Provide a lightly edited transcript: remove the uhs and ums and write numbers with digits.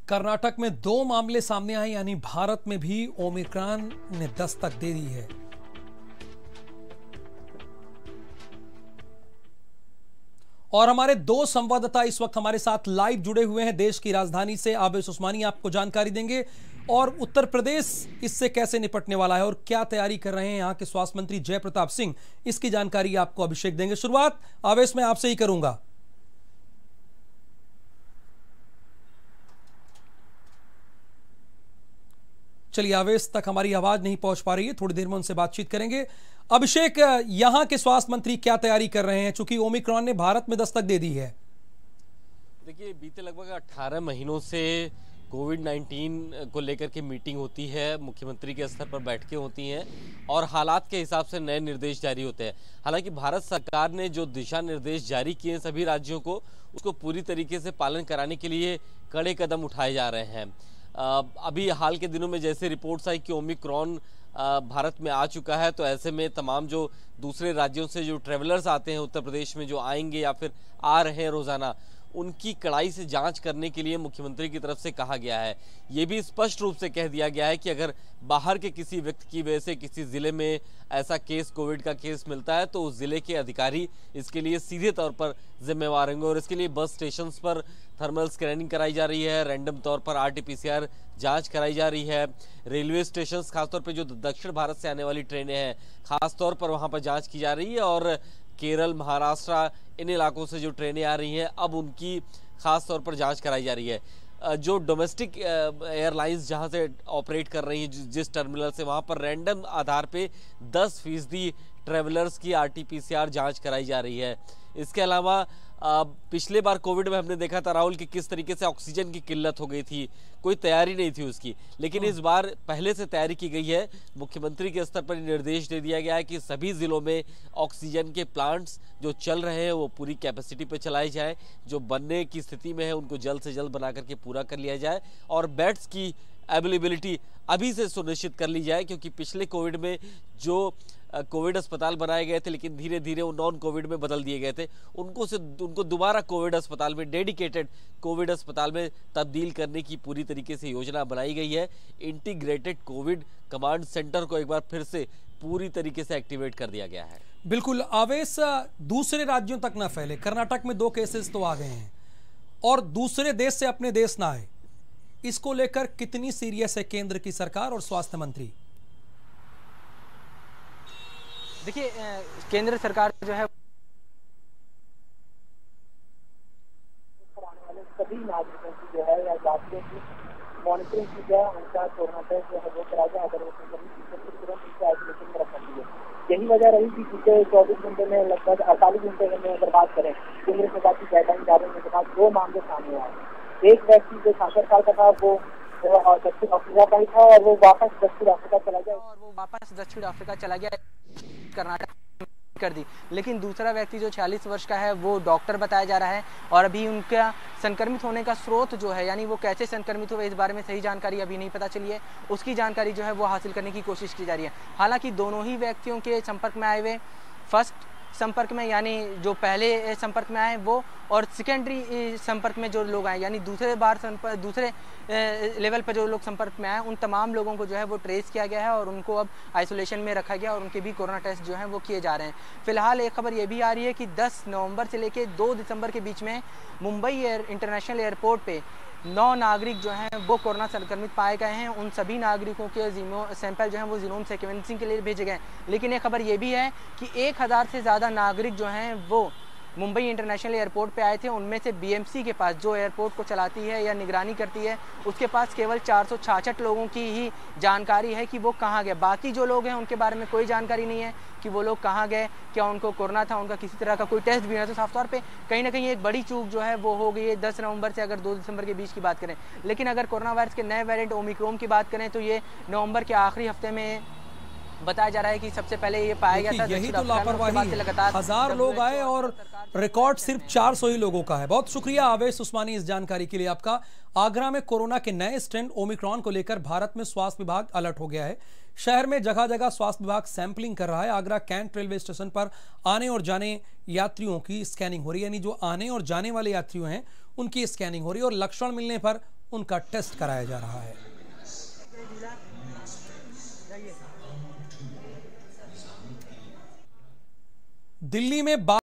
कर्नाटक में 2 मामले सामने आए, यानी भारत में भी ओमिक्रॉन ने दस्तक दे दी है। और हमारे 2 संवाददाता इस वक्त हमारे साथ लाइव जुड़े हुए हैं देश की राजधानी से। आवेश उस्मानी आपको जानकारी देंगे और उत्तर प्रदेश इससे कैसे निपटने वाला है और क्या तैयारी कर रहे हैं यहां के स्वास्थ्य मंत्री जय प्रताप सिंह, इसकी जानकारी आपको अभिषेक देंगे। शुरुआत आवेश में आपसे ही करूंगा। चलिए, आवेश तक हमारी आवाज नहीं पहुंच पा रही है, थोड़ी देर में उनसे बातचीत करेंगे। अभिषेक, यहां के स्वास्थ्य मंत्री क्या तैयारी कर रहे हैं, चूंकि ओमिक्रॉन ने भारत में दस्तक दे दी है? देखिए, बीते लगभग 18 महीनों से कोविड-19 को लेकर के मीटिंग होती है, मुख्यमंत्री के स्तर पर बैठकें होती हैं और हालात के हिसाब से नए निर्देश जारी होते हैं। हालांकि भारत सरकार ने जो दिशा निर्देश जारी किए हैं सभी राज्यों को, उसको पूरी तरीके से पालन कराने के लिए कड़े कदम उठाए जा रहे हैं। अभी हाल के दिनों में जैसे रिपोर्ट्स आई कि ओमिक्रॉन भारत में आ चुका है, तो ऐसे में तमाम जो दूसरे राज्यों से जो ट्रेवलर्स आते हैं उत्तर प्रदेश में, जो आएंगे या फिर आ रहे हैं रोजाना, उनकी कड़ाई से जांच करने के लिए मुख्यमंत्री की तरफ से कहा गया है। ये भी स्पष्ट रूप से कह दिया गया है कि अगर बाहर के किसी व्यक्ति की वजह से किसी जिले में ऐसा केस, कोविड का केस मिलता है, तो उस जिले के अधिकारी इसके लिए सीधे तौर पर जिम्मेवार होंगे और इसके लिए बस स्टेशन पर थर्मल स्कैनिंग कराई जा रही है, रैंडम तौर पर RT-PCR जांच कराई जा रही है। रेलवे स्टेशन खासतौर पर जो दक्षिण भारत से आने वाली ट्रेनें हैं, खासतौर पर वहां पर जांच की जा रही है और केरल, महाराष्ट्र, इन इलाकों से जो ट्रेनें आ रही हैं, अब उनकी खास तौर पर जांच कराई जा रही है। जो डोमेस्टिक एयरलाइंस जहां से ऑपरेट कर रही हैं, जिस टर्मिनल से, वहां पर रैंडम आधार पे 10% ट्रेवलर्स की RT-PCR जांच कराई जा रही है। इसके अलावा पिछले बार कोविड में हमने देखा था राहुल कि किस तरीके से ऑक्सीजन की किल्लत हो गई थी, कोई तैयारी नहीं थी उसकी, लेकिन इस बार पहले से तैयारी की गई है। मुख्यमंत्री के स्तर पर निर्देश दे दिया गया है कि सभी जिलों में ऑक्सीजन के प्लांट्स जो चल रहे हैं वो पूरी कैपेसिटी पे चलाए जाए, जो बनने की स्थिति में है उनको जल्द से जल्द बना करके पूरा कर लिया जाए और बेड्स की अवेलेबिलिटी अभी से सुनिश्चित कर ली जाए, क्योंकि पिछले कोविड में जो कोविड अस्पताल बनाए गए थे लेकिन धीरे धीरे वो नॉन कोविड में बदल दिए गए थे, उनको दोबारा कोविड अस्पताल में, डेडिकेटेड कोविड अस्पताल में तब्दील करने की पूरी तरीके से योजना बनाई गई है। इंटीग्रेटेड कोविड कमांड सेंटर को एक बार फिर से पूरी तरीके से एक्टिवेट कर दिया गया है। बिल्कुल आवेश, दूसरे राज्यों तक ना फैले। कर्नाटक में 2 केसेस तो आ गए हैं और दूसरे देश से अपने देश ना आए, इसको लेकर कितनी सीरियस है केंद्र की सरकार और स्वास्थ्य मंत्री? देखिए, केंद्र सरकार जो है सभी नागरिकों की जो है या यात्रियों की मॉनिटरिंग की जाए, उनका कोरोना टेस्ट जो है वो करा जाए, अगर वो तुरंत उनसे आइसोलेशन में रखा है। यही वजह रही कि पिछले 24 घंटे में लगभग 48 घंटे में अगर बात करें, केंद्र सरकार की गाइडलाइन जारी होने के बाद 2 मामले सामने आए। एक व्यक्ति जो 66 साल का था वो दक्षिण अफ्रीका का ही था और वो वापस दक्षिण अफ्रीका चला गया, कर्नाटक कर दी। लेकिन दूसरा व्यक्ति जो 46 वर्ष का है वो डॉक्टर बताया जा रहा है और अभी उनका संक्रमित होने का स्रोत जो है, यानी वो कैसे संक्रमित हुए, इस बारे में सही जानकारी अभी नहीं पता चली है। उसकी जानकारी जो है वो हासिल करने की कोशिश की जा रही है। हालांकि दोनों ही व्यक्तियों के संपर्क में आए हुए फर्स्ट संपर्क में, यानी जो पहले संपर्क में आए वो, और सेकेंडरी संपर्क में जो लोग आए, यानी दूसरे लेवल पर जो लोग संपर्क में आए, उन तमाम लोगों को जो है वो ट्रेस किया गया है और उनको अब आइसोलेशन में रखा गया और उनके भी कोरोना टेस्ट जो है वो किए जा रहे हैं। फिलहाल एक खबर ये भी आ रही है कि 10 नवंबर से लेकर 2 दिसंबर के बीच में मुंबई इंटरनेशनल एयरपोर्ट पे 9 नागरिक जो हैं वो कोरोना संक्रमित पाए गए हैं। उन सभी नागरिकों के सैंपल जो हैं वो जीनोम सीक्वेंसिंग के लिए भेजे गए। लेकिन एक खबर ये भी है कि 1000 से ज़्यादा नागरिक जो हैं वो मुंबई इंटरनेशनल एयरपोर्ट पे आए थे। उनमें से BMC के पास, जो एयरपोर्ट को चलाती है या निगरानी करती है, उसके पास केवल 466 लोगों की ही जानकारी है कि वो कहाँ गए। बाकी जो लोग हैं उनके बारे में कोई जानकारी नहीं है कि वो लोग कहाँ गए, क्या उनको कोरोना था, उनका किसी तरह का कोई टेस्ट भी नहीं। तो साफ तौर पे कहीं ना कहीं एक बड़ी चूक जो है वो हो गई है 10 नवंबर से अगर 2 दिसंबर के बीच की बात करें। लेकिन अगर कोरोना वायरस के नए वेरिएंट ओमिक्रॉन की बात करें तो ये नवंबर के आखिरी हफ्ते में बताया जा रहा है कि सबसे पहले ये पाया गया था। यही तो लापरवाही है, 1000 लोग आए और रिकॉर्ड सिर्फ 400 ही लोगों का है। बहुत शुक्रिया आवेश उस्मानी इस जानकारी के लिए आपका। आगरा में कोरोना के नए स्ट्रेन ओमिक्रॉन को लेकर भारत में स्वास्थ्य विभाग अलर्ट हो गया है। शहर में जगह जगह स्वास्थ्य विभाग सैंपलिंग कर रहा है। आगरा कैंट रेलवे स्टेशन पर आने और जाने यात्रियों की स्कैनिंग हो रही है, यानी जो आने और जाने वाले यात्री हैं उनकी स्कैनिंग हो रही है और लक्षण मिलने पर उनका टेस्ट कराया जा रहा है। दिल्ली में